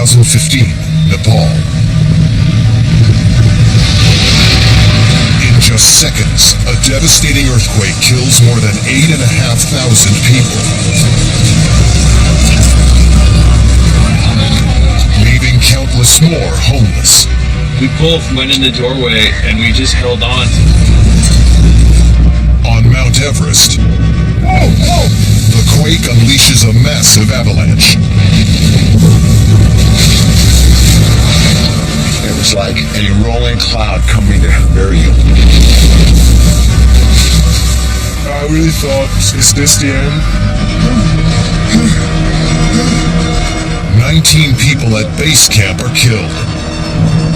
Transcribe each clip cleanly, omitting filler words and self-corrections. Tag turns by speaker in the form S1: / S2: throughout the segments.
S1: 2015, Nepal. In just seconds, a devastating earthquake kills more than 8,500 people, leaving countless more homeless.
S2: We both went in the doorway and we just held on.
S1: On Mount Everest, the quake unleashes a massive avalanche.
S3: It was like a rolling cloud coming to bury you.
S4: I really thought, is this the end?
S1: 19 people at base camp are killed.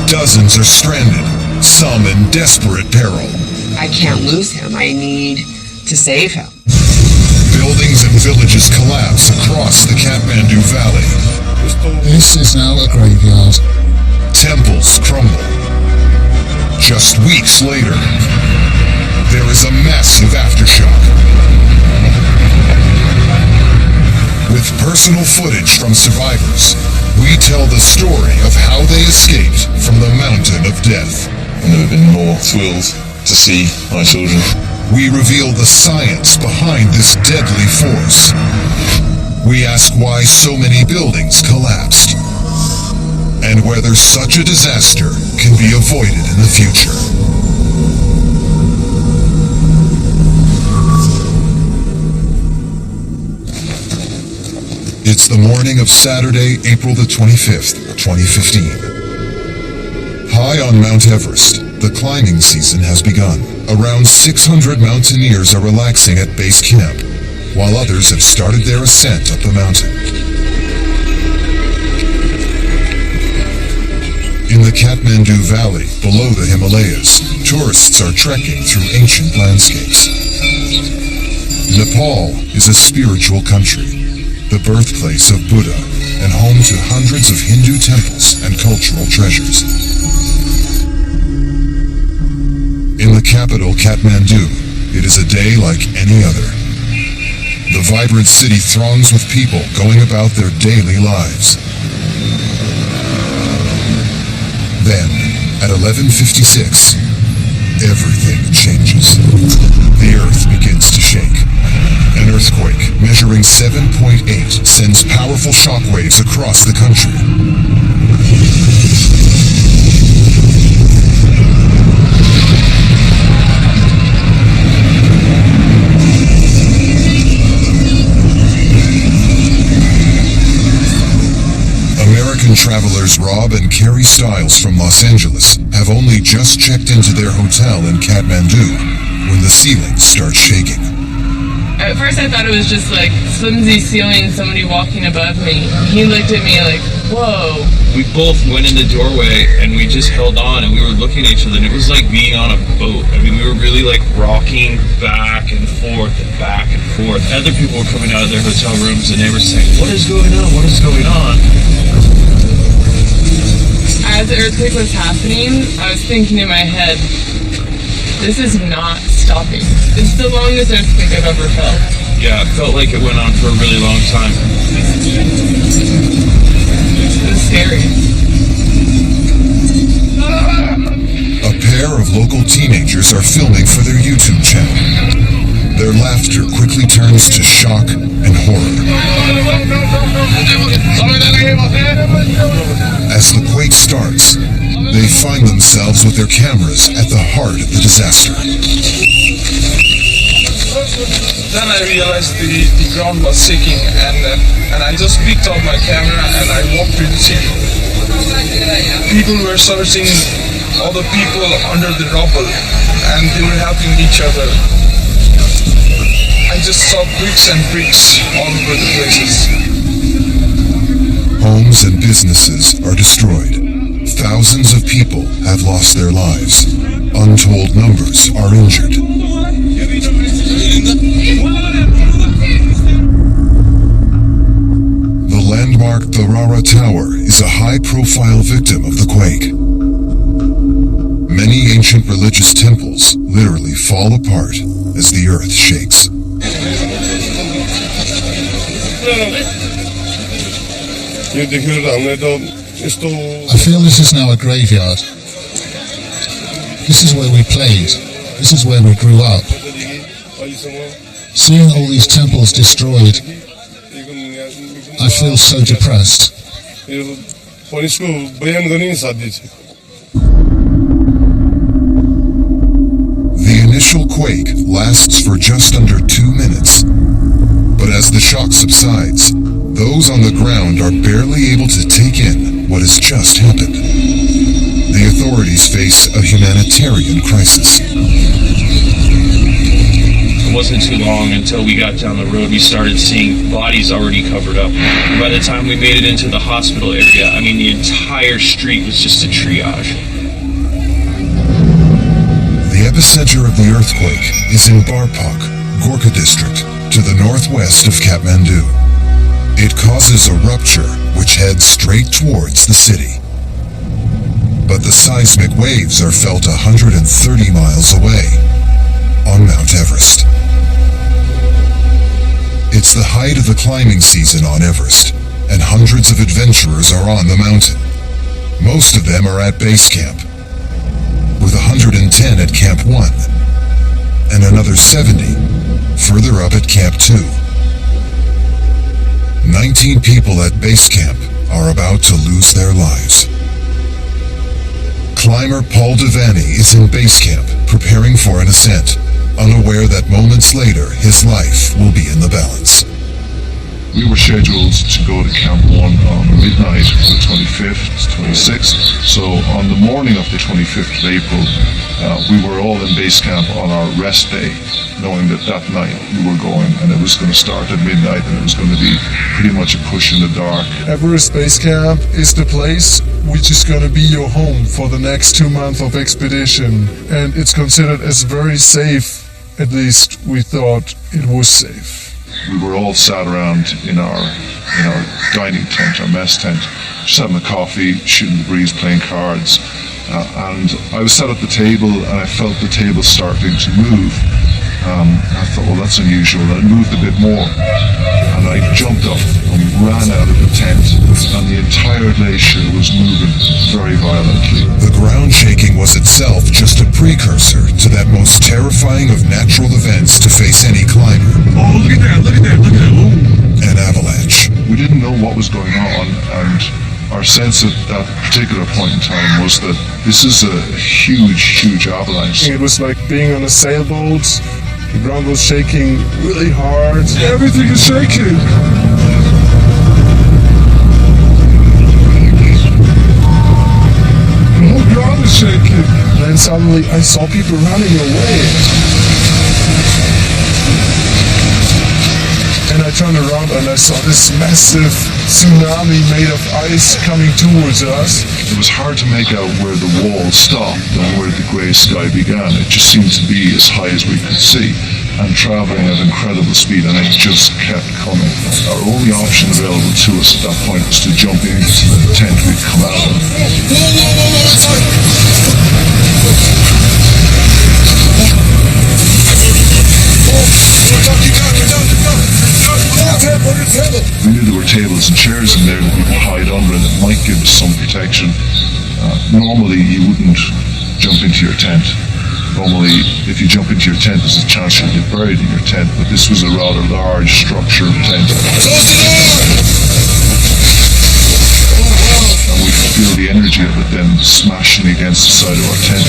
S1: Dozens are stranded, some in desperate peril.
S5: I can't lose him. I need to save him.
S1: Buildings and villages collapse across the Kathmandu Valley.
S3: This is now a graveyard.
S1: Temples crumble. Just weeks later, there is a massive aftershock. With personal footage from survivors, we tell the story of how they escaped from the mountain of death.
S4: I've never been more thrilled to see my children.
S1: We reveal the science behind this deadly force. We ask why so many buildings collapsed, and whether such a disaster can be avoided in the future. It's the morning of Saturday, April the 25th, 2015. High on Mount Everest, the climbing season has begun. Around 600 mountaineers are relaxing at base camp, while others have started their ascent up the mountain. In the Kathmandu Valley, below the Himalayas, tourists are trekking through ancient landscapes. Nepal is a spiritual country, the birthplace of Buddha, and home to hundreds of Hindu temples and cultural treasures. In the capital, Kathmandu, it is a day like any other. The vibrant city throngs with people going about their daily lives. Then, at 11:56, everything changes. The earth begins to shake. An earthquake measuring 7.8 sends powerful shockwaves across the country. American travelers Rob and Carrie Stiles from Los Angeles have only just checked into their hotel in Kathmandu when the ceiling starts shaking.
S6: At first I thought it was just like flimsy ceiling, somebody walking above me. He looked at me like, whoa.
S2: We both went in the doorway and we just held on and we were looking at each other and it was like being on a boat. I mean, we were really like rocking back and forth and back and forth. Other people were coming out of their hotel rooms and they were saying, what is going on? What is going on?
S6: As the earthquake was happening, I was thinking in my head, this is not stopping. It's the longest earthquake I've ever felt.
S2: Yeah, it felt like it went on for a really long time.
S6: It was scary.
S1: A pair of local teenagers are filming for their YouTube channel. Their laughter quickly turns to shock and horror. As the quake starts, they find themselves with their cameras at the heart of the disaster.
S7: Then I realized the ground was shaking and I just picked up my camera and I walked through the city. People were searching other people under the rubble and they were helping each other. I just saw bricks and bricks all over the places.
S1: Homes and businesses are destroyed. Thousands of people have lost their lives. Untold numbers are injured. The landmark Tharara Tower is a high-profile victim of the quake. Many ancient religious temples literally fall apart as the earth shakes.
S8: I feel this is now a graveyard. This is where we played. This is where we grew up. Seeing all these temples destroyed, I feel so depressed.
S1: The initial quake lasts for just under 2 minutes. But as the shock subsides, those on the ground are barely able to take in what has just happened. The authorities face a humanitarian crisis.
S2: It wasn't too long until we got down the road, we started seeing bodies already covered up. And by the time we made it into the hospital area, I mean, the entire street was just a triage.
S1: The epicenter of the earthquake is in Barpak, Gorkha district, to the northwest of Kathmandu. It causes a rupture which heads straight towards the city. But the seismic waves are felt 130 miles away, on Mount Everest. It's the height of the climbing season on Everest, and hundreds of adventurers are on the mountain. Most of them are at base camp, with 110 at Camp 1, and another 70 further up at Camp 2. 19 people at base camp are about to lose their lives. Climber Paul Devaney is in base camp, preparing for an ascent, unaware that moments later his life will be in the balance.
S4: We were scheduled to go to Camp 1 on midnight of the 25th, 26th. So on the morning of the 25th of April, we were all in base camp on our rest day, knowing that that night we were going and it was going to start at midnight and it was going to be pretty much a push in the dark.
S7: Everest Base Camp is the place which is going to be your home for the next 2 months of expedition. And it's considered as very safe, at least we thought it was safe.
S4: We were all sat around in our dining tent, our mess tent, just having a coffee, shooting the breeze, playing cards. And I was sat at the table and I felt the table starting to move. I thought, well, that's unusual. And it moved a bit more. And I jumped up and ran out of the tent, and the entire glacier was moving very violently.
S1: The ground shaking was itself just a precursor to that most terrifying of natural events to face any climber.
S3: Oh, look at that, look at that, look at that. Ooh.
S1: An avalanche.
S4: We didn't know what was going on, and our sense at that particular point in time was that this is a huge, huge avalanche.
S7: It was like being on a sailboat. The ground was shaking really hard. Everything is shaking. The whole ground is shaking. And then suddenly I saw people running away. And I turned around and I saw this massive tsunami made of ice coming towards us.
S4: It was hard to make out where the wall stopped and where the grey sky began. It just seemed to be as high as we could see and travelling at incredible speed, and it just kept coming. Our only option available to us at that point was to jump into the tent we'd come out of. We knew there were tables and chairs in there that we could hide under and it might give us some protection. Normally you wouldn't jump into your tent. Normally if you jump into your tent there's a chance you'll get buried in your tent, but this was a rather large structured tent. And we could feel the energy of it then smashing against the side of our tent.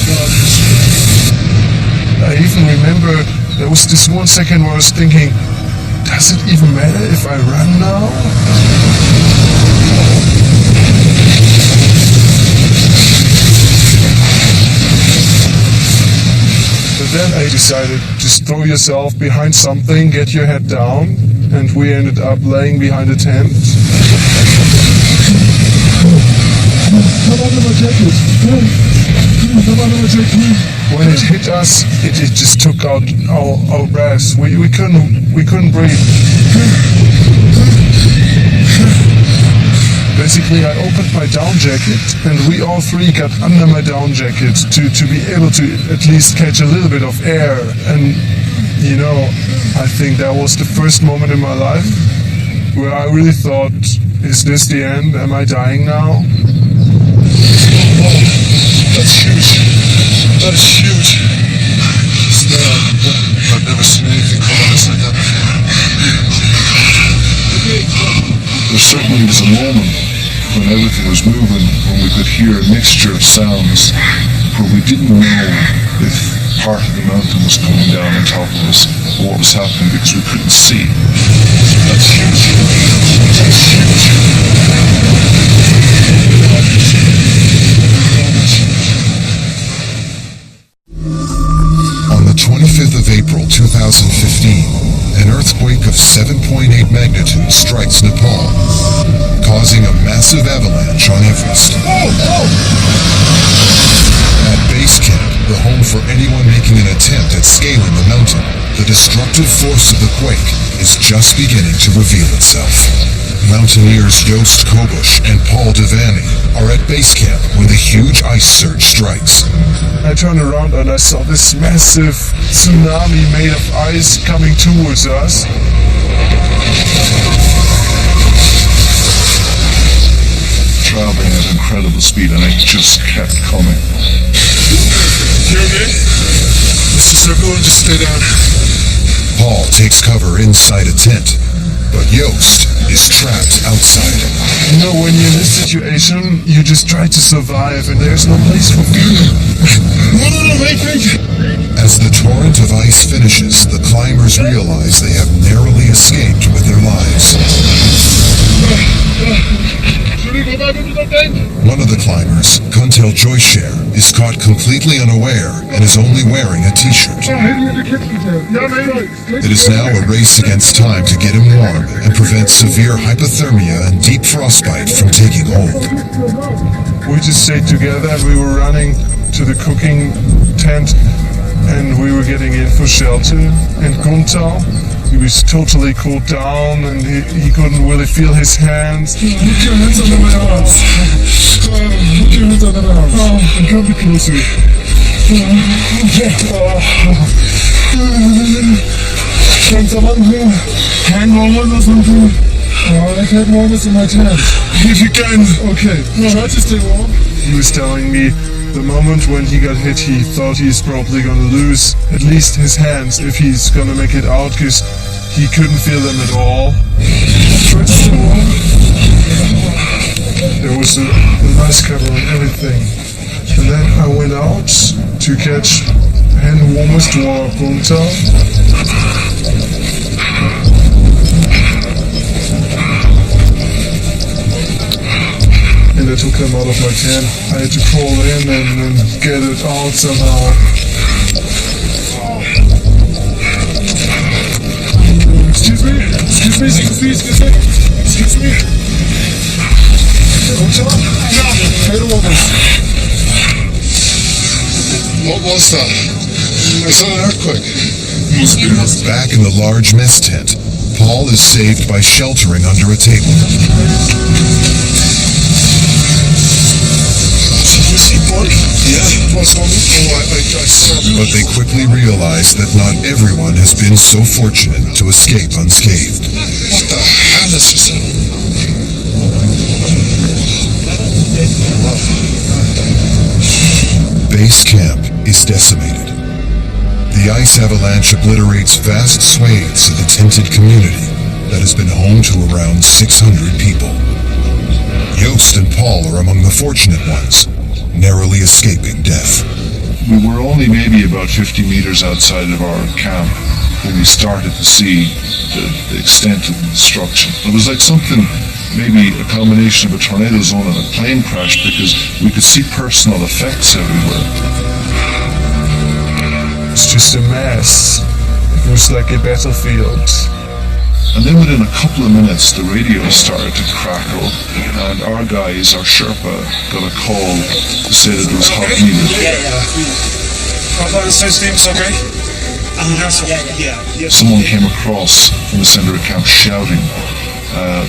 S7: I even remember there was this 1 second where I was thinking, does it even matter if I run now? But then I decided, just throw yourself behind something, get your head down, and we ended up laying behind a tent. When it hit us, it just took out our breath. We couldn't breathe. Basically, I opened my down jacket, and we all three got under my down jacket to be able to at least catch a little bit of air. And you know, I think that was the first moment in my life where I really thought, Is this the end? Am I dying now?
S4: That's huge. That is huge. I've never seen anything come on us like that before. There certainly was a moment when everything was moving, when we could hear a mixture of sounds, where we didn't know if part of the mountain was coming down on top of us, or what was happening, because we couldn't see. That's huge. That's huge.
S1: On the 25th of April 2015, an earthquake of 7.8 magnitude strikes Nepal, causing a massive avalanche on Everest. At base camp, the home for anyone making an attempt at scaling the mountain, the destructive force of the quake is just beginning to reveal itself. Mountaineers Joost Kobush and Paul Devani are at base camp when the huge ice surge strikes.
S7: I turned around and I saw this massive tsunami made of ice coming towards us.
S4: Traveling at incredible speed, and it just kept coming.
S7: You okay?
S4: Let's just circle and just stay down.
S1: Paul takes cover inside a tent, but Joost is trapped outside.
S7: You know, when you're in this situation, you just try to survive and there's no place for fear.
S4: Wait.
S1: As the torrent of ice finishes, the climbers realize they have narrowly escaped with their lives. One of the climbers, Kuntel Joyshare, is caught completely unaware and is only wearing a t-shirt. It is now a race against time to get him warm and prevent severe hypothermia and deep frostbite from taking hold.
S7: We just stayed together and we were running to the cooking tent and we were getting in for shelter. And Kuntal, he was totally cooled down and he couldn't really feel his hands.
S4: Put your hands under my arms. Put your hands under my arms. And come closer. Can someone hand warmers or something? I had warmers in my tent. If you can. Okay. Try to stay warm.
S7: He was telling me the moment when he got hit, he thought he's probably gonna lose at least his hands if he's gonna make it out, because he couldn't feel them at all. There was a nice cover on everything. And then I went out to catch hand warmers to our Kuntal. And I took them out of my tent. I had to crawl in and get it out somehow. Excuse me.
S4: What was that? I saw an earthquake.
S1: Back in the large mess tent, Paul is saved by sheltering under a table. But they quickly realize that not everyone has been so fortunate to escape unscathed.
S4: What the hell is this?
S1: Base camp is decimated. The ice avalanche obliterates vast swathes of the tented community that has been home to around 600 people. Joost and Paul are among the fortunate ones, narrowly escaping death.
S4: We were only maybe about 50 meters outside of our camp when we started to see the extent of the destruction. It was like something, maybe a combination of a tornado zone and a plane crash, because we could see personal effects everywhere.
S7: It's just a mess. It was like a battlefield.
S4: And then within a couple of minutes, the radio started to crackle, and our guys, our Sherpa, got a call to say that there was help needed. Someone came across from the center of camp shouting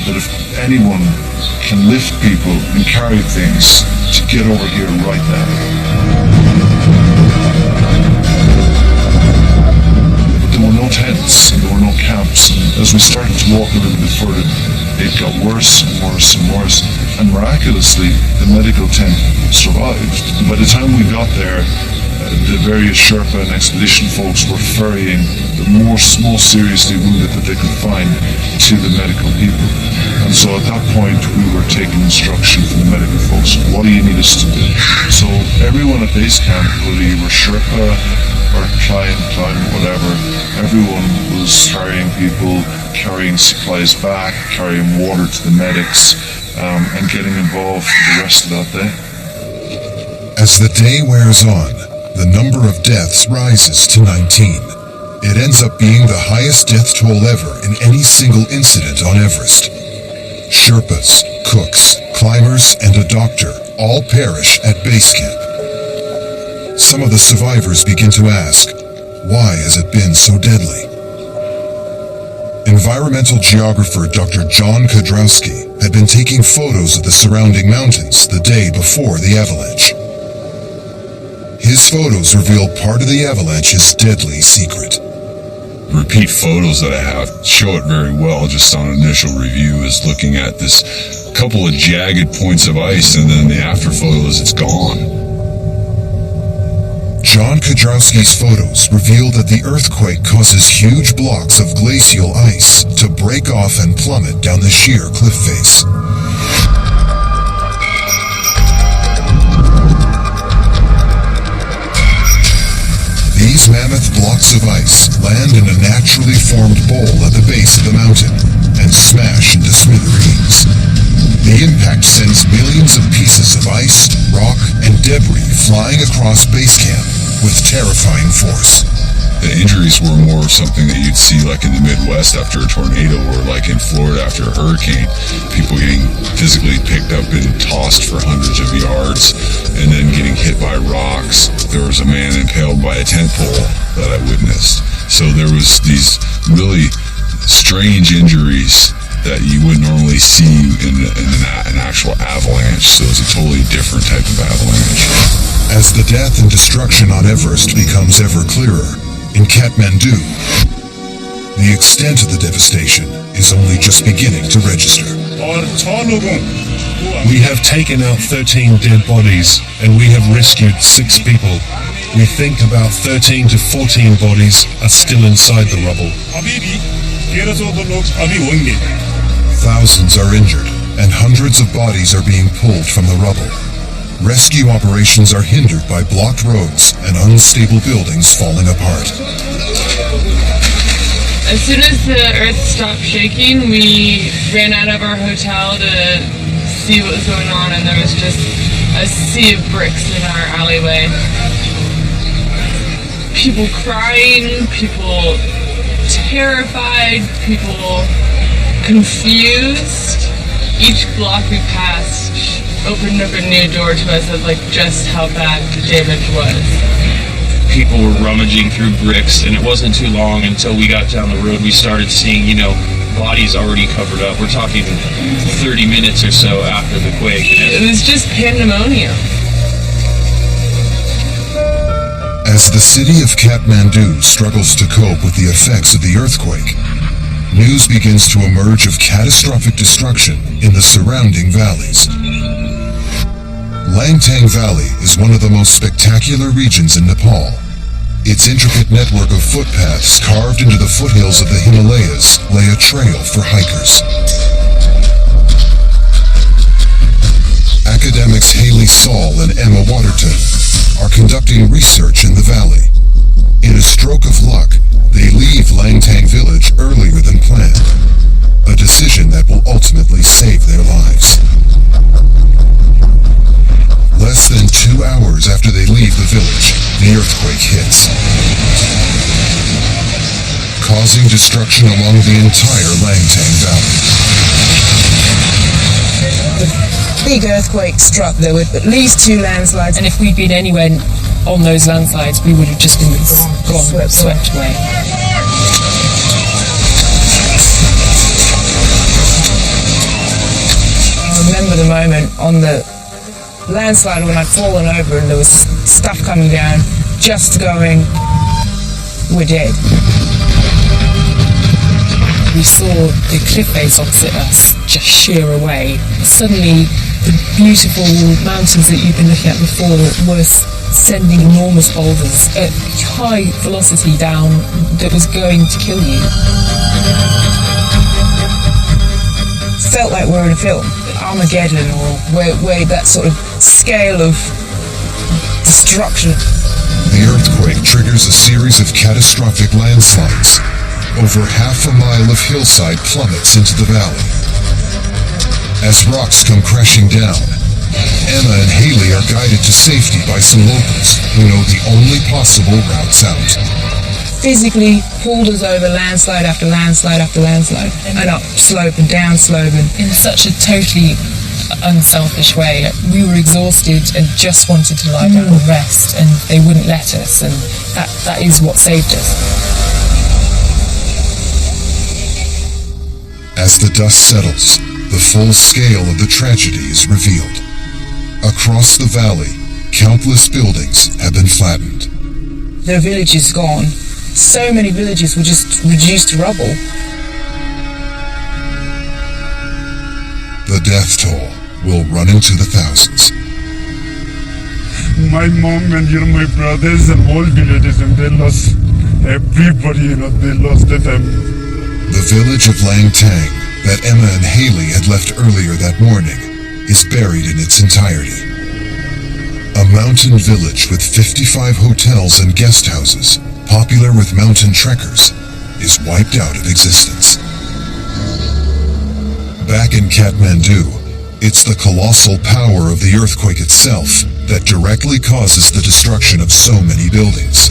S4: that if anyone can lift people and carry things, to get over here right now. But there were no no tents, and there were no camps. And as we started to walk a little bit further, it got worse and worse and worse. And miraculously, the medical tent survived. And by the time we got there, the various Sherpa and expedition folks were ferrying the most seriously wounded that they could find to the medical people. And so at that point, we were taking instruction from the medical folks. What do you need us to do? So everyone at base camp, whether you were Sherpa or climb, whatever, everyone was ferrying people, carrying supplies back, carrying water to the medics, and getting involved for the rest of that day.
S1: As the day wears on, the number of deaths rises to 19. It ends up being the highest death toll ever in any single incident on Everest. Sherpas, cooks, climbers, and a doctor all perish at base camp. Some of the survivors begin to ask, why has it been so deadly? Environmental geographer Dr. John Kodrowski had been taking photos of the surrounding mountains the day before the avalanche. His photos reveal part of the avalanche's deadly secret.
S9: Repeat photos that I have show it very well. Just on initial review is looking at this couple of jagged points of ice, and then the after photos, it's gone.
S1: John Kodrowski's photos reveal that the earthquake causes huge blocks of glacial ice to break off and plummet down the sheer cliff face. These mammoth blocks of ice land in a naturally formed bowl at the base of the mountain and smash into smithereens. The impact sends millions of pieces of ice, rock, and debris flying across base camp with terrifying force.
S9: The injuries were more something that you'd see like in the Midwest after a tornado, or like in Florida after a hurricane. People getting physically picked up and tossed for hundreds of yards and then getting hit by rocks. There was a man impaled by a tent pole that I witnessed. So there was these really strange injuries that you wouldn't normally see in an actual avalanche. So it's a totally different type of avalanche.
S1: As the death and destruction on Everest becomes ever clearer, in Kathmandu, the extent of the devastation is only just beginning to register.
S10: We have taken out 13 dead bodies, and we have rescued 6 people. We think about 13 to 14 bodies are still inside the rubble.
S1: Thousands are injured, and hundreds of bodies are being pulled from the rubble. Rescue operations are hindered by blocked roads and unstable buildings falling apart.
S6: As soon as the earth stopped shaking, we ran out of our hotel to see what was going on, and there was just a sea of bricks in our alleyway. People crying, people terrified, people confused. Each block we passed opened up a new door to us of like just how bad the damage was.
S2: People were rummaging through bricks, and it wasn't too long until we got down the road we started seeing, bodies already covered up. We're talking 30 minutes or so after the quake.
S6: It was just pandemonium.
S1: As the city of Kathmandu struggles to cope with the effects of the earthquake, news begins to emerge of catastrophic destruction in the surrounding valleys. Langtang Valley is one of the most spectacular regions in Nepal. Its intricate network of footpaths carved into the foothills of the Himalayas lay a trail for hikers. Academics Haley Saul and Emma Waterton are conducting research in the valley. In a stroke of luck, they leave Langtang village earlier than planned, a decision that will ultimately save their lives. Less than 2 hours after they leave the village, the earthquake hits, causing destruction along the entire Langtang Valley.
S5: The big earthquake struck. There were at least 2 landslides.
S11: And if we'd been anywhere on those landslides, we would have just been gone, swept away.
S5: I remember the moment on the landslide when I'd fallen over and there was stuff coming down, just going, we're dead.
S11: we saw the cliff face opposite us just shear away. Suddenly, the beautiful mountains that you've been looking at before were sending enormous boulders at high velocity down that was going to kill you.
S5: Felt like we're in a film, Armageddon, or where that sort of scale of destruction.
S1: The earthquake triggers a series of catastrophic landslides. Over half a mile of hillside plummets into the valley. As rocks come crashing down, Emma and Haley are guided to safety by some locals who know the only possible routes out.
S5: Physically pulled us over landslide after landslide after landslide, and up slope and down slope, and
S11: in such a totally unselfish way. We were exhausted and just wanted to lie down and rest, and they wouldn't let us, and that is what saved us.
S1: As the dust settles, the full scale of the tragedy is revealed. Across the valley, countless buildings have been flattened.
S5: Their village is gone. So many villages were just reduced to rubble.
S1: The death toll will run into the thousands.
S12: My mom and my brothers and whole villages, and they lost everybody, they lost them.
S1: The village of Lang Tang that Emma and Haley had left earlier that morning is buried in its entirety. A mountain village with 55 hotels and guest houses, popular with mountain trekkers, is wiped out of existence. Back in Kathmandu, it's the colossal power of the earthquake itself that directly causes the destruction of so many buildings.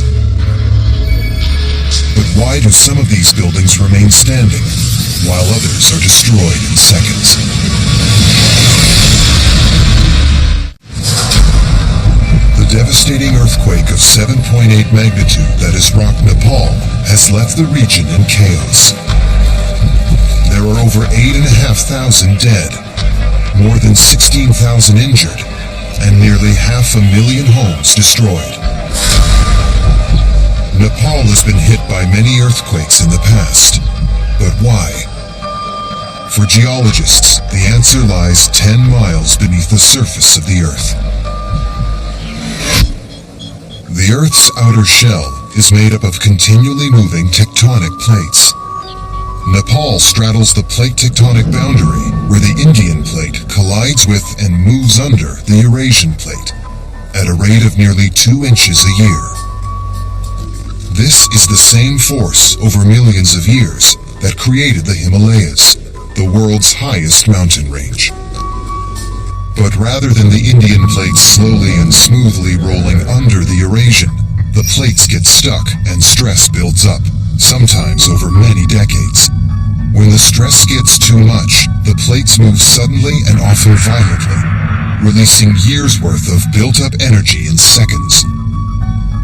S1: But why do some of these buildings remain standing, while others are destroyed in seconds? The devastating earthquake of 7.8 magnitude that has rocked Nepal has left the region in chaos. There are over 8,500 dead, more than 16,000 injured, and nearly 500,000 homes destroyed. Nepal has been hit by many earthquakes in the past, but why? For geologists, the answer lies 10 miles beneath the surface of the Earth. The Earth's outer shell is made up of continually moving tectonic plates. Nepal straddles the plate tectonic boundary where the Indian plate collides with and moves under the Eurasian plate at a rate of nearly 2 inches a year. This is the same force over millions of years that created the Himalayas, the world's highest mountain range. But rather than the Indian plate slowly and smoothly rolling under the Eurasian, the plates get stuck and stress builds up, sometimes over many decades. When the stress gets too much, the plates move suddenly and often violently, releasing years' worth of built-up energy in seconds.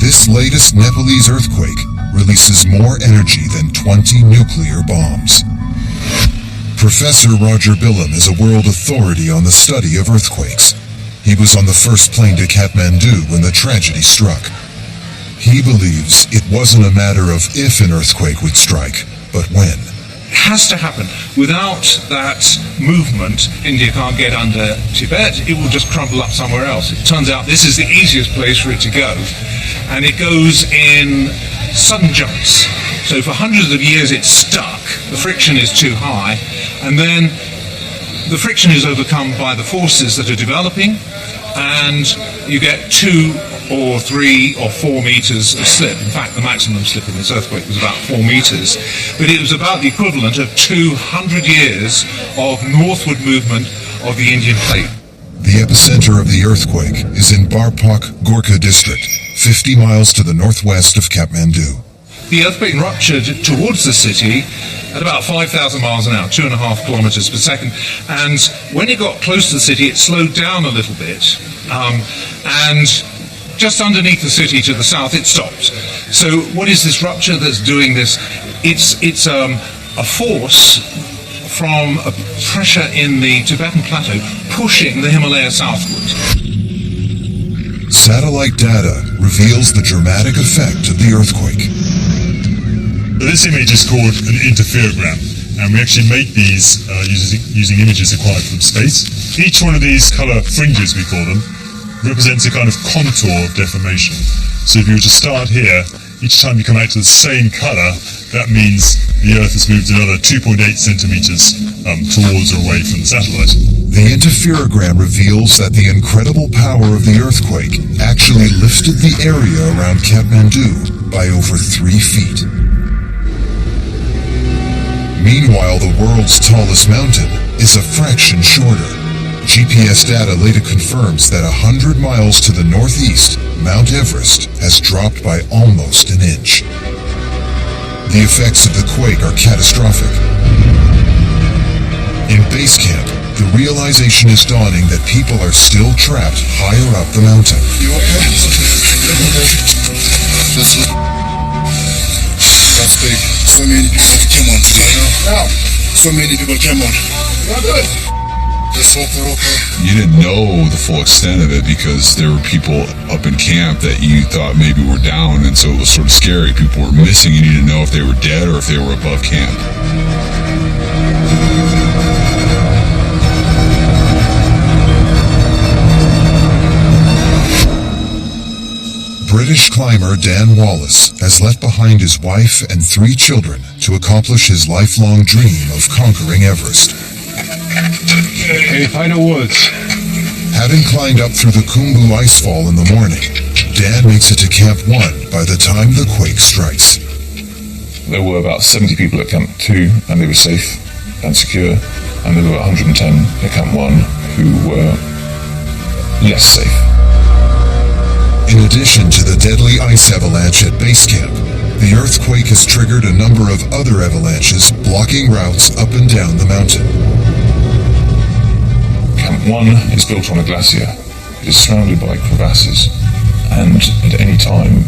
S1: This latest Nepalese earthquake releases more energy than 20 nuclear bombs. Professor Roger Billam is a world authority on the study of earthquakes. He was on the first plane to Kathmandu when the tragedy struck. He believes it wasn't a matter of if an earthquake would strike, but when.
S13: It has to happen. Without that movement, India can't get under Tibet. It will just crumple up somewhere else. It turns out this is the easiest place for it to go. And it goes in sudden jumps. So for hundreds of years it's stuck. The friction is too high. And then the friction is overcome by the forces that are developing. And you get 2 or 3 or 4 meters of slip. In fact, the maximum slip in this earthquake was about 4 meters. But it was about the equivalent of 200 years of northward movement of the Indian plate.
S1: The epicenter of the earthquake is in Barpak, Gorkha district, 50 miles to the northwest of Kathmandu.
S13: The earthquake ruptured towards the city at about 5,000 miles an hour, 2.5 kilometers per second. And when it got close to the city, it slowed down a little bit. And just underneath the city to the south, it stopped. So what is this rupture that's doing this? It's a force from a pressure in the Tibetan plateau pushing the Himalaya southward.
S1: Satellite data reveals the dramatic effect of the earthquake.
S14: This image is called an interferogram, and we actually make these using images acquired from space. Each one of these colour fringes, we call them, represents a kind of contour of deformation. So if you were to start here, each time you come out to the same colour, that means the Earth has moved another 2.8 centimetres towards or away from the satellite.
S1: The interferogram reveals that the incredible power of the earthquake actually lifted the area around Kathmandu by over 3 feet. Meanwhile, the world's tallest mountain is a fraction shorter. GPS data later confirms that 100 miles to the northeast, Mount Everest has dropped by almost an inch. The effects of the quake are catastrophic. In base camp, the realization is dawning that people are still trapped higher up the mountain.
S8: That's big. So many people came on today. Yeah. So many people came on. Not good.
S9: You didn't know the full extent of it because there were people up in camp that you thought maybe were down, and so it was sort of scary. People were missing, and you didn't know if they were dead or if they were above camp.
S1: British climber Dan Wallace has left behind his wife and 3 children to accomplish his lifelong dream of conquering Everest.
S15: Any final words?
S1: Having climbed up through the Khumbu icefall in the morning, Dan makes it to Camp 1 by the time the quake strikes.
S16: There were about 70 people at Camp 2, and they were safe and secure, and there were 110 at Camp 1 who were less safe.
S1: In addition to the deadly ice avalanche at base camp, the earthquake has triggered a number of other avalanches blocking routes up and down the mountain.
S16: Camp 1 is built on a glacier. It is surrounded by crevasses, and at any time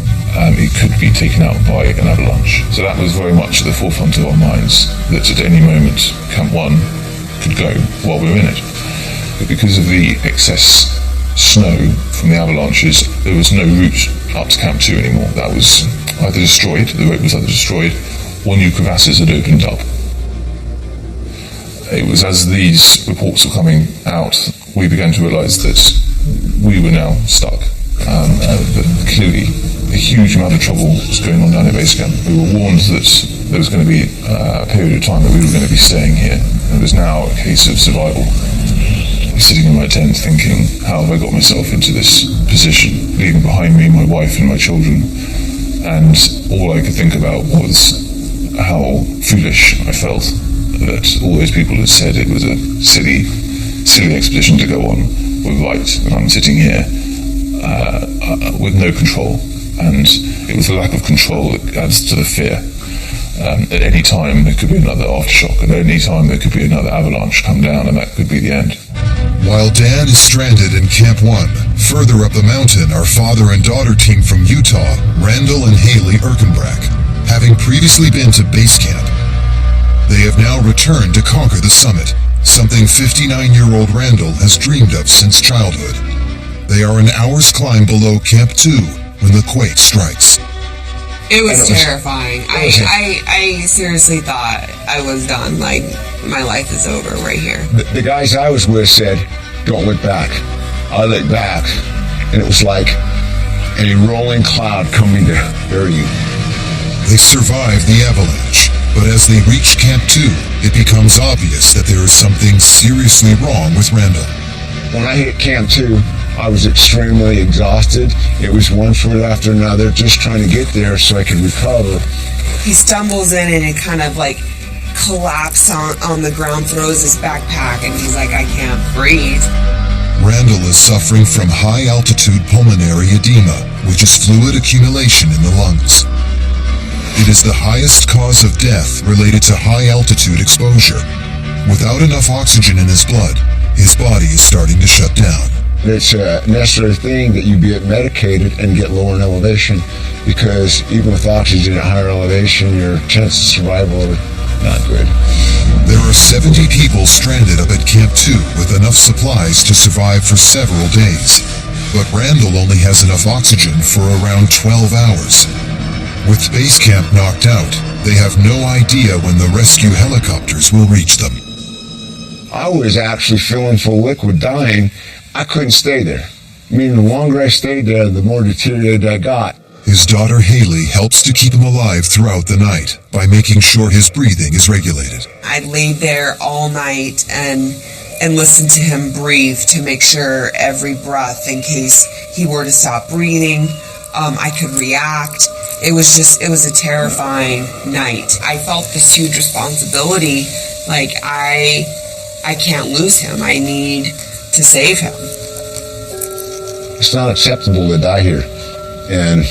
S16: it could be taken out by an avalanche. So that was very much at the forefront of our minds, that at any moment Camp 1 could go while we were in it. But because of the excess snow from the avalanches, there was no route up to Camp 2 anymore. That was either destroyed, the road was either destroyed, or new crevasses had opened up. It was as these reports were coming out, we began to realise that we were now stuck. That clearly a huge amount of trouble was going on down at base camp. We were warned that there was going to be a period of time that we were going to be staying here. It was now a case of survival. Sitting in my tent thinking, how have I got myself into this position, leaving behind me my wife and my children, and all I could think about was how foolish I felt that all those people had said it was a silly expedition to go on were right, and I'm sitting here with no control, and it was the lack of control that adds to the fear. At any time there could be another aftershock, at any time there could be another avalanche come down, and that could be the end.
S1: While Dan is stranded in Camp 1, further up the mountain are father and daughter team from Utah, Randall and Haley Erkenbrack. Having previously been to base camp, they have now returned to conquer the summit, something 59-year-old Randall has dreamed of since childhood. They are an hour's climb below Camp 2 when the quake strikes.
S17: It was terrifying. I seriously thought I was done. Like, my life is over right here.
S3: The guys I was with said, don't look back. I looked back, and it was like a rolling cloud coming to bury you.
S1: They survive the avalanche, but as they reach Camp 2, it becomes obvious that there is something seriously wrong with Randall.
S3: When I hit Camp 2, I was extremely exhausted. It was one foot after another, just trying to get there so I could recover.
S17: He stumbles in and it kind of like collapsed on the ground, throws his backpack, and he's like, I can't breathe.
S1: Randall is suffering from high-altitude pulmonary edema, which is fluid accumulation in the lungs. It is the highest cause of death related to high-altitude exposure. Without enough oxygen in his blood, his body is starting to shut down.
S3: It's a necessary thing that you get medicated and get lower in elevation, because even with oxygen at higher elevation, your chances of survival are not good.
S1: There are 70 people stranded up at Camp 2 with enough supplies to survive for several days. But Randall only has enough oxygen for around 12 hours. With base camp knocked out, they have no idea when the rescue helicopters will reach them.
S3: I was actually filling full liquid, dying. I couldn't stay there. I mean, the longer I stayed there, the more deteriorated I got.
S1: His daughter Haley helps to keep him alive throughout the night by making sure his breathing is regulated.
S17: I laid there all night and listened to him breathe to make sure every breath, in case he were to stop breathing, I could react. It was a terrifying night. I felt this huge responsibility, like I can't lose him. I need to save him.
S3: It's not acceptable to die here, and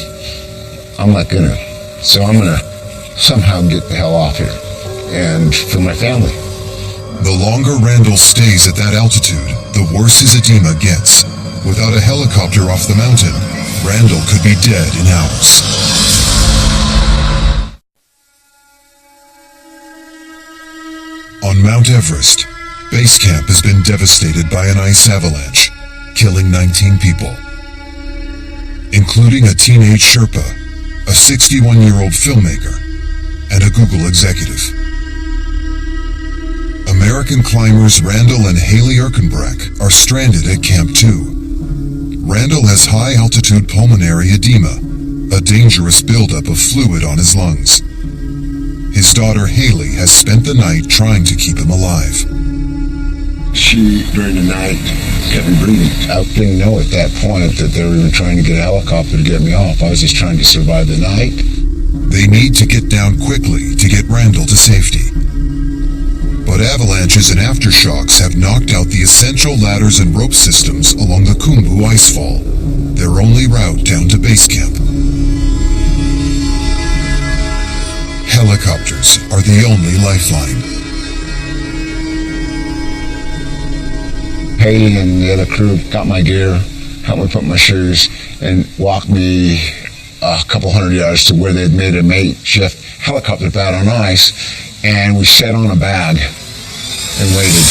S3: I'm not gonna. So I'm gonna somehow get the hell off here, and for my family.
S1: The longer Randall stays at that altitude, the worse his edema gets. Without a helicopter off the mountain, Randall could be dead in hours. On Mount Everest, base camp has been devastated by an ice avalanche, killing 19 people, including a teenage Sherpa, a 61-year-old filmmaker, and a Google executive. American climbers Randall and Haley Erkenbrack are stranded at Camp 2. Randall has high-altitude pulmonary edema, a dangerous buildup of fluid on his lungs. His daughter Haley has spent the night trying to keep him alive.
S3: She, during the night, kept me breathing. I didn't know at that point that they were even trying to get a helicopter to get me off. I was just trying to survive the night.
S1: They need to get down quickly to get Randall to safety. But avalanches and aftershocks have knocked out the essential ladders and rope systems along the Khumbu icefall, their only route down to base camp. Helicopters are the only lifeline.
S3: Haley and the other crew got my gear, helped me put my shoes, and walked me a couple hundred yards to where they'd made a makeshift helicopter pad on ice, and we sat on a bag and waited.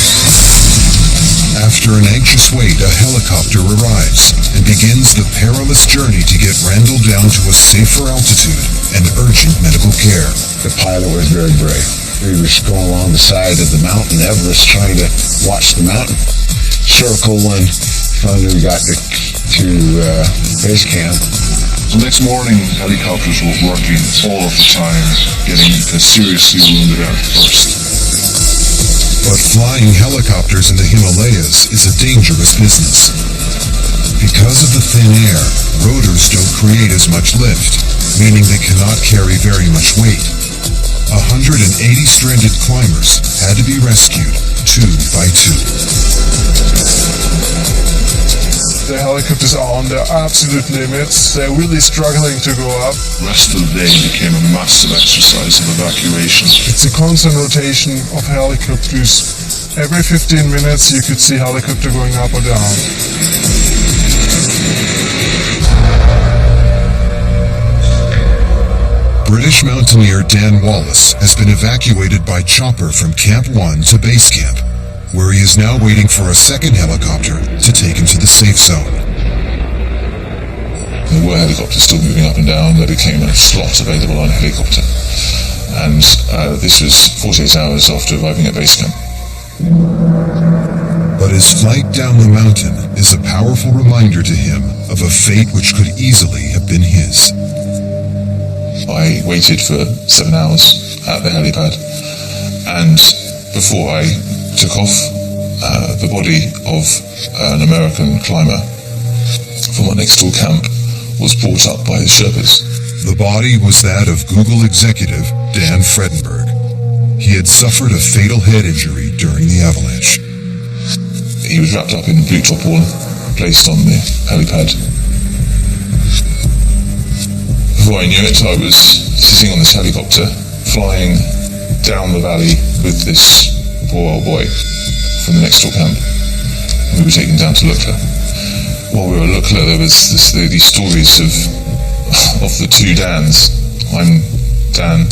S1: After an anxious wait, a helicopter arrives and begins the perilous journey to get Randall down to a safer altitude and urgent medical care.
S3: The pilot was very brave. He was going along the side of the mountain, Everest, trying to watch the mountain circle, and finally we got to base camp.
S4: The next morning, helicopters were working all of the time, getting the seriously wounded out first.
S1: But flying helicopters in the Himalayas is a dangerous business. Because of the thin air, rotors don't create as much lift, meaning they cannot carry very much weight. 180 stranded climbers had to be rescued 2 by 2.
S7: The helicopters are on their absolute limits. They're really struggling to go up.
S4: The rest of the day became a massive exercise of evacuation.
S7: It's a constant rotation of helicopters. Every 15 minutes you could see helicopter going up or down.
S1: British mountaineer Dan Wallace has been evacuated by chopper from Camp 1 to base camp, where he is now waiting for a second helicopter to take him to the safe zone.
S9: There were helicopters still moving up and down. There became a slot available on a helicopter. And this was 48 hours after arriving at base camp.
S1: But his flight down the mountain is a powerful reminder to him of a fate which could easily have been his.
S9: I waited for 7 hours at the helipad, and before I took off, the body of an American climber from our next door camp was brought up by his Sherpas.
S1: The body was that of Google executive Dan Fredenberg. He had suffered a fatal head injury during the avalanche.
S9: He was wrapped up in blue tarpaulin, placed on the helipad. Before I knew it, I was sitting on this helicopter, flying down the valley with this poor old boy from the next door camp. We were taken down to Lukla. While we were at Lukla, there was these stories of the two Dans. I'm Dan,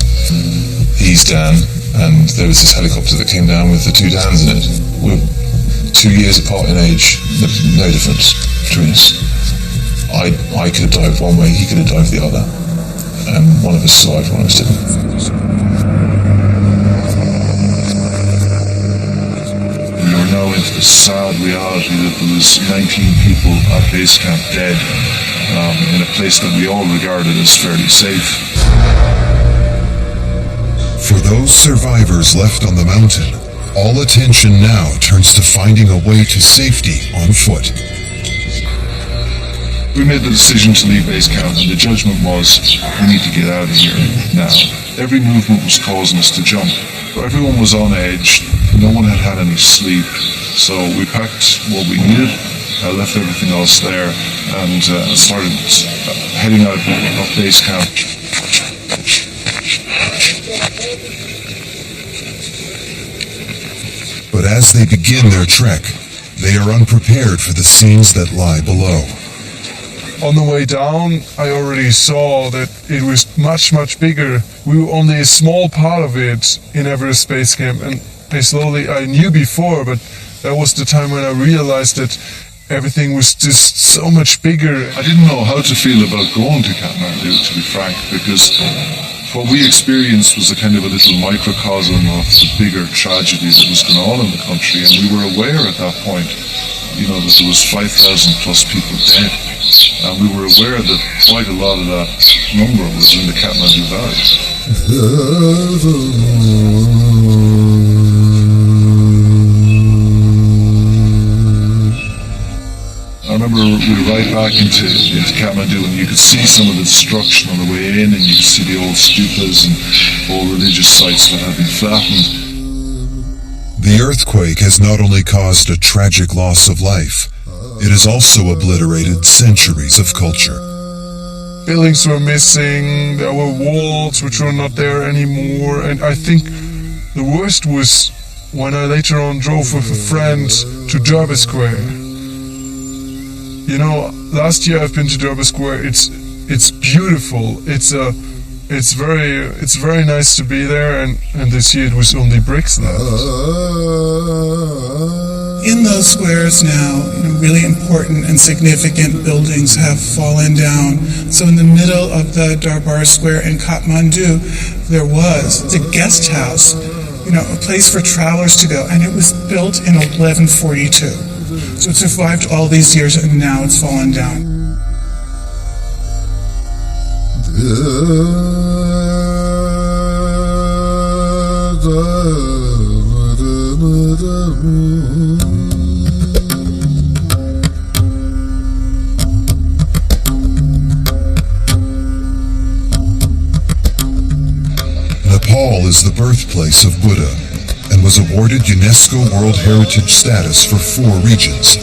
S9: he's Dan, and there was this helicopter that came down with the two Dans in it. We're 2 years apart in age, no difference between us. I could have dived one way, he could have dived the other.
S16: and one of us survived, one of us didn't.
S4: We were now into the sad reality that there was 19 people at base camp dead in a place that we all regarded as fairly safe.
S1: For those survivors left on the mountain, all attention now turns to finding a way to safety on foot.
S4: We made the decision to leave base camp, and the judgment was, we need to get out of here now. Every movement was causing us to jump. Everyone was on edge. No one had had any sleep. So we packed what we needed, left everything else there, and started heading out of base camp.
S1: But as they begin their trek, they are unprepared for the scenes that lie below.
S12: On the way down, I already saw that it was much, much bigger. We were only a small part of it in Everest Base Camp, and I knew before, but that was the time when I realized that everything was just so much bigger.
S4: I didn't know how to feel about going to Kathmandu, to be frank, because what we experienced was a kind of a little microcosm of the bigger tragedy that was going on in the country, and we were aware at that point, that there was 5,000 plus people dead. And we were aware that quite a lot of that number was in the Kathmandu Valley. I remember we were right back into Kathmandu, and you could see some of the destruction on the way in, and you could see the old stupas and old religious sites that had been flattened.
S1: The earthquake has not only caused a tragic loss of life, it has also obliterated centuries of culture.
S12: Buildings were missing, there were walls which were not there anymore, and I think the worst was when I later on drove with a friend to Derby Square. Last year I've been to Derby Square. It's beautiful. It's very nice to be there, and this year it was only bricks left.
S18: In those squares now, really important and significant buildings have fallen down. So in the middle of the Darbar Square in Kathmandu, there was the guest house, a place for travelers to go, and it was built in 1142. So it survived all these years, and now it's fallen down.
S1: Nepal is the birthplace of Buddha and was awarded UNESCO World Heritage status for 4 regions,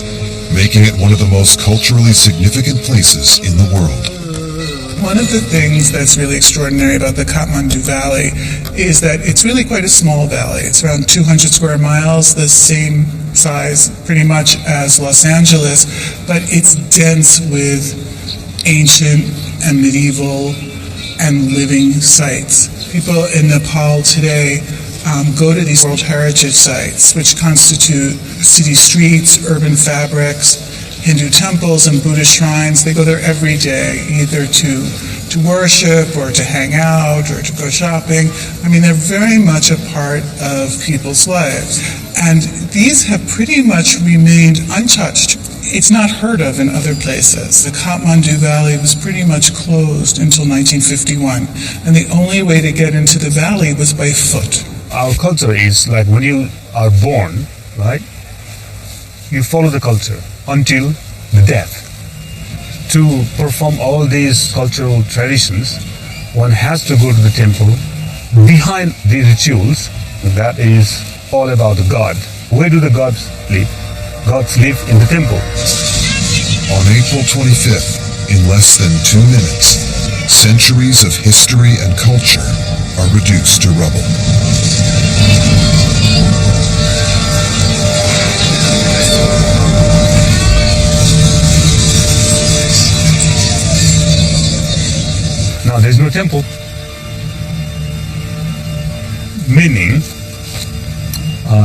S1: making it one of the most culturally significant places in the world.
S18: One of the things that's really extraordinary about the Kathmandu Valley is that it's really quite a small valley. It's around 200 square miles, the same size pretty much as Los Angeles, but it's dense with ancient and medieval and living sites. People in Nepal today go to these World Heritage sites, which constitute city streets, urban fabrics, Hindu temples and Buddhist shrines. They go there every day, either to worship or to hang out or to go shopping. They're very much a part of people's lives. And these have pretty much remained untouched. It's not heard of in other places. The Kathmandu Valley was pretty much closed until 1951. And the only way to get into the valley was by foot.
S15: Our culture is like when you are born, right? You follow the culture until the death. To perform all these cultural traditions, one has to go to the temple. Behind the rituals, that is all about the God. Where do the gods live? Gods live in the temple.
S1: On April 25th, in less than 2 minutes, centuries of history and culture are reduced to rubble.
S15: Now there's no temple. Meaning,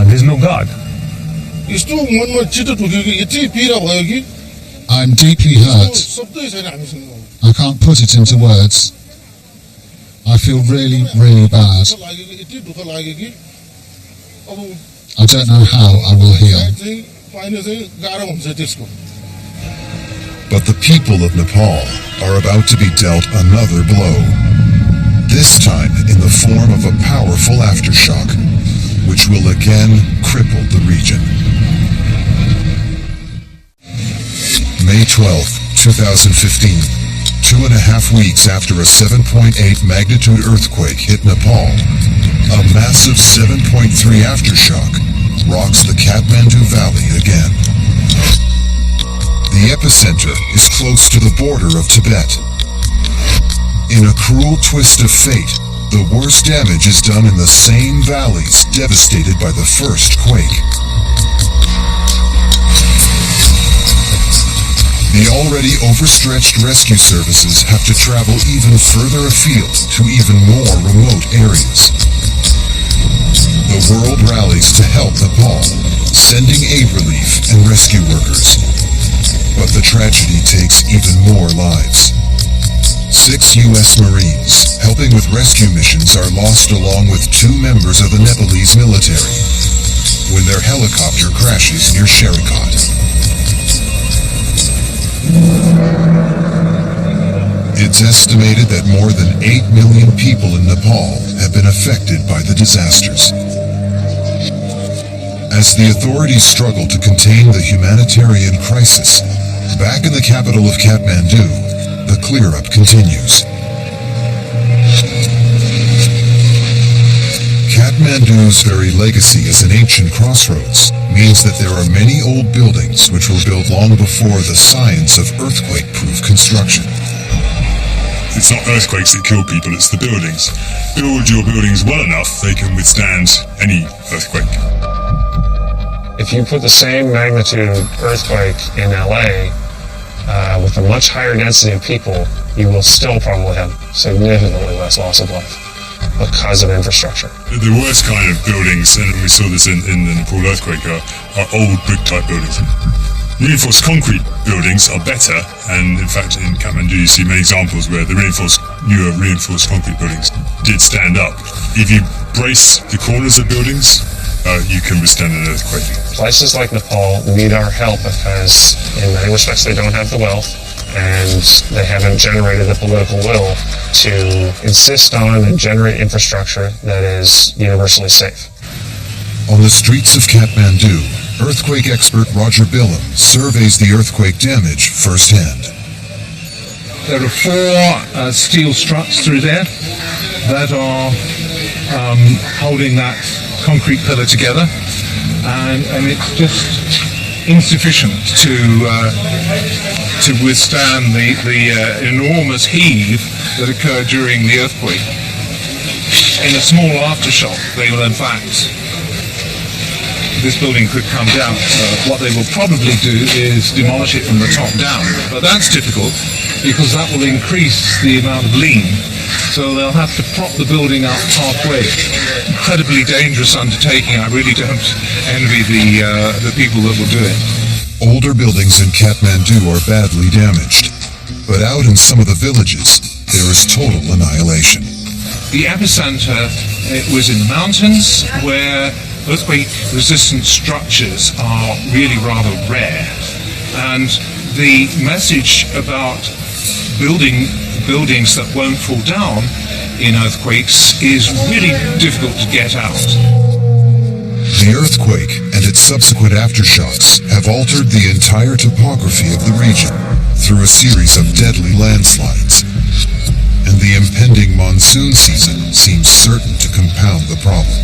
S15: there's no God.
S8: I'm deeply hurt. I can't put it into words. I feel really, really bad. I don't know how I will heal.
S1: But the people of Nepal are about to be dealt another blow. This time in the form of a powerful aftershock, which will again cripple the region. May 12th, 2015. 2.5 weeks after a 7.8 magnitude earthquake hit Nepal, a massive 7.3 aftershock rocks the Kathmandu Valley again. The epicenter is close to the border of Tibet. In a cruel twist of fate, the worst damage is done in the same valleys devastated by the first quake. The already overstretched rescue services have to travel even further afield to even more remote areas. The world rallies to help Nepal, sending aid relief and rescue workers. But the tragedy takes even more lives. 6 U.S. Marines helping with rescue missions are lost along with 2 members of the Nepalese military when their helicopter crashes near Sherikot. It's estimated that more than 8 million people in Nepal have been affected by the disasters. As the authorities struggle to contain the humanitarian crisis, back in the capital of Kathmandu, the clear-up continues. Kathmandu's very legacy as an ancient crossroads means that there are many old buildings which were built long before the science of earthquake-proof construction.
S14: It's not earthquakes that kill people, it's the buildings. Build your buildings well enough, they can withstand any earthquake.
S19: If you put the same magnitude earthquake in LA with a much higher density of people, you will still probably have significantly less loss of life because of infrastructure.
S14: The worst kind of buildings, and we saw this in the Nepal earthquake, are old brick-type buildings. Reinforced concrete buildings are better, and in fact in Kathmandu you see many examples where the newer reinforced concrete buildings did stand up. If you brace the corners of buildings, you can withstand an earthquake.
S19: Places like Nepal need our help because in many respects they don't have the wealth and they haven't generated the political will to insist on and generate infrastructure that is universally safe.
S1: On the streets of Kathmandu, earthquake expert Roger Billam surveys the earthquake damage firsthand.
S13: There are 4 steel struts through there that are holding that concrete pillar together, and it's just insufficient to withstand the enormous heave that occurred during the earthquake. In a small aftershock, they will in fact, this building could come down. What they will probably do is demolish it from the top down, but that's difficult because that will increase the amount of lean. So they'll have to prop the building up halfway. Incredibly dangerous undertaking. I really don't envy the people that will do it.
S1: Older buildings in Kathmandu are badly damaged, but out in some of the villages, there is total annihilation.
S13: The epicenter, it was in the mountains where earthquake-resistant structures are really rather rare. And the message about building buildings that won't fall down in earthquakes is really difficult to get out.
S1: The earthquake and its subsequent aftershocks have altered the entire topography of the region through a series of deadly landslides, and the impending monsoon season seems certain to compound the problem.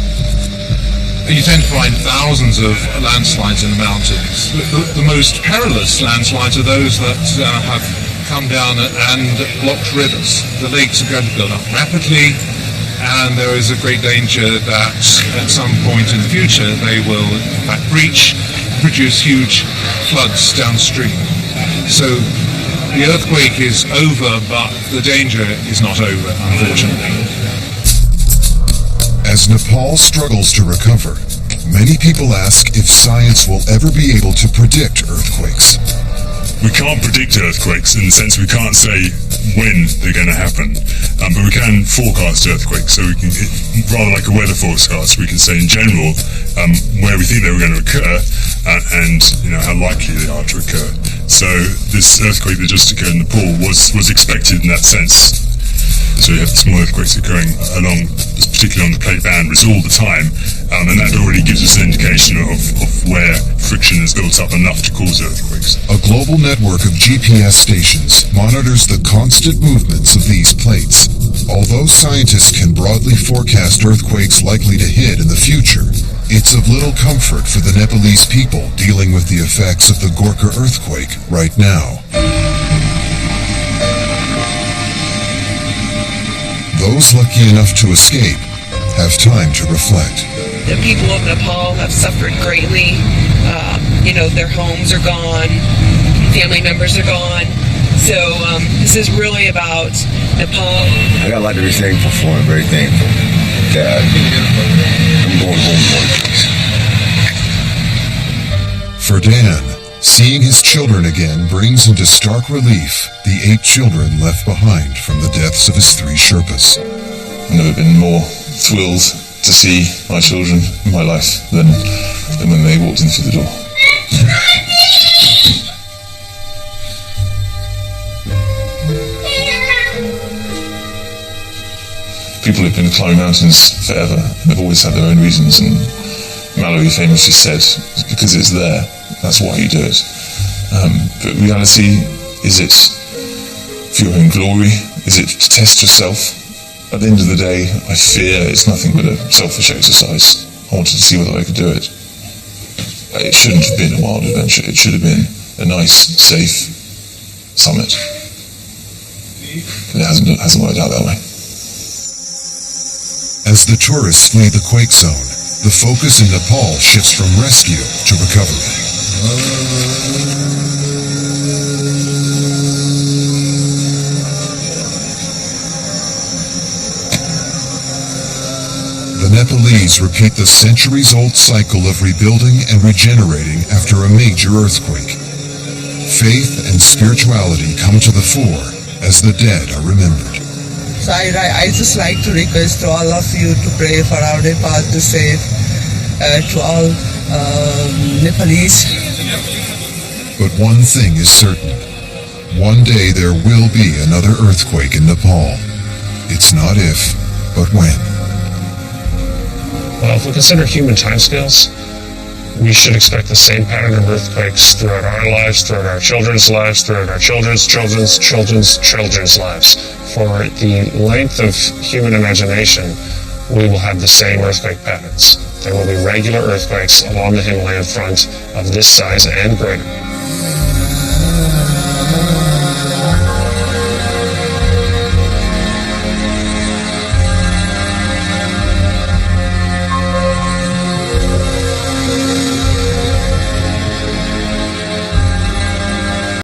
S13: You tend to find thousands of landslides in the mountains. The most perilous landslides are those that have come down and blocked rivers. The lakes are going to build up rapidly, and there is a great danger that at some point in the future they will in fact breach, produce huge floods downstream. So the earthquake is over, but the danger is not over, unfortunately.
S1: As Nepal struggles to recover, many people ask if science will ever be able to predict earthquakes.
S14: We can't predict earthquakes in the sense we can't say when they're going to happen, but we can forecast earthquakes. So we can, rather like a weather forecast, we can say in general where we think they were going to occur and how likely they are to occur. So this earthquake that just occurred in Nepal was expected in that sense. So you have small earthquakes occurring particularly on the plate boundaries all the time, and that already gives us an indication of where friction has built up enough to cause earthquakes.
S1: A global network of GPS stations monitors the constant movements of these plates. Although scientists can broadly forecast earthquakes likely to hit in the future, it's of little comfort for the Nepalese people dealing with the effects of the Gorkha earthquake right now. Those lucky enough to escape have time to reflect.
S17: The people of Nepal have suffered greatly. Their homes are gone, family members are gone. So this is really about Nepal.
S3: I got a lot to be thankful for. I'm very thankful that I'm going home one piece.
S1: For Dan, seeing his children again brings into stark relief the 8 children left behind from the deaths of his 3 Sherpas.
S16: I've never been more thrilled to see my children in my life than when they walked in through the door. People have been climbing mountains forever, and they've always had their own reasons, and Mallory famously said, because it's there, that's why you do it. But reality, is it for your own glory? Is it to test yourself? At the end of the day, I fear it's nothing but a selfish exercise. I wanted to see whether I could do it. It shouldn't have been a wild adventure. It should have been a nice, safe summit. But it hasn't worked out that way.
S1: As the tourists flee the quake zone, the focus in Nepal shifts from rescue to recovery. The Nepalese repeat the centuries-old cycle of rebuilding and regenerating after a major earthquake. Faith and spirituality come to the fore as the dead are remembered.
S20: So I just like to request to all of you to pray for our Nepal to save, to all Nepalese.
S1: But one thing is certain. One day there will be another earthquake in Nepal. It's not if, but when.
S19: Well, if we consider human timescales, we should expect the same pattern of earthquakes throughout our lives, throughout our children's lives, throughout our children's lives. For the length of human imagination, we will have the same earthquake patterns. There will be regular earthquakes along the Himalayan front of this size and greater.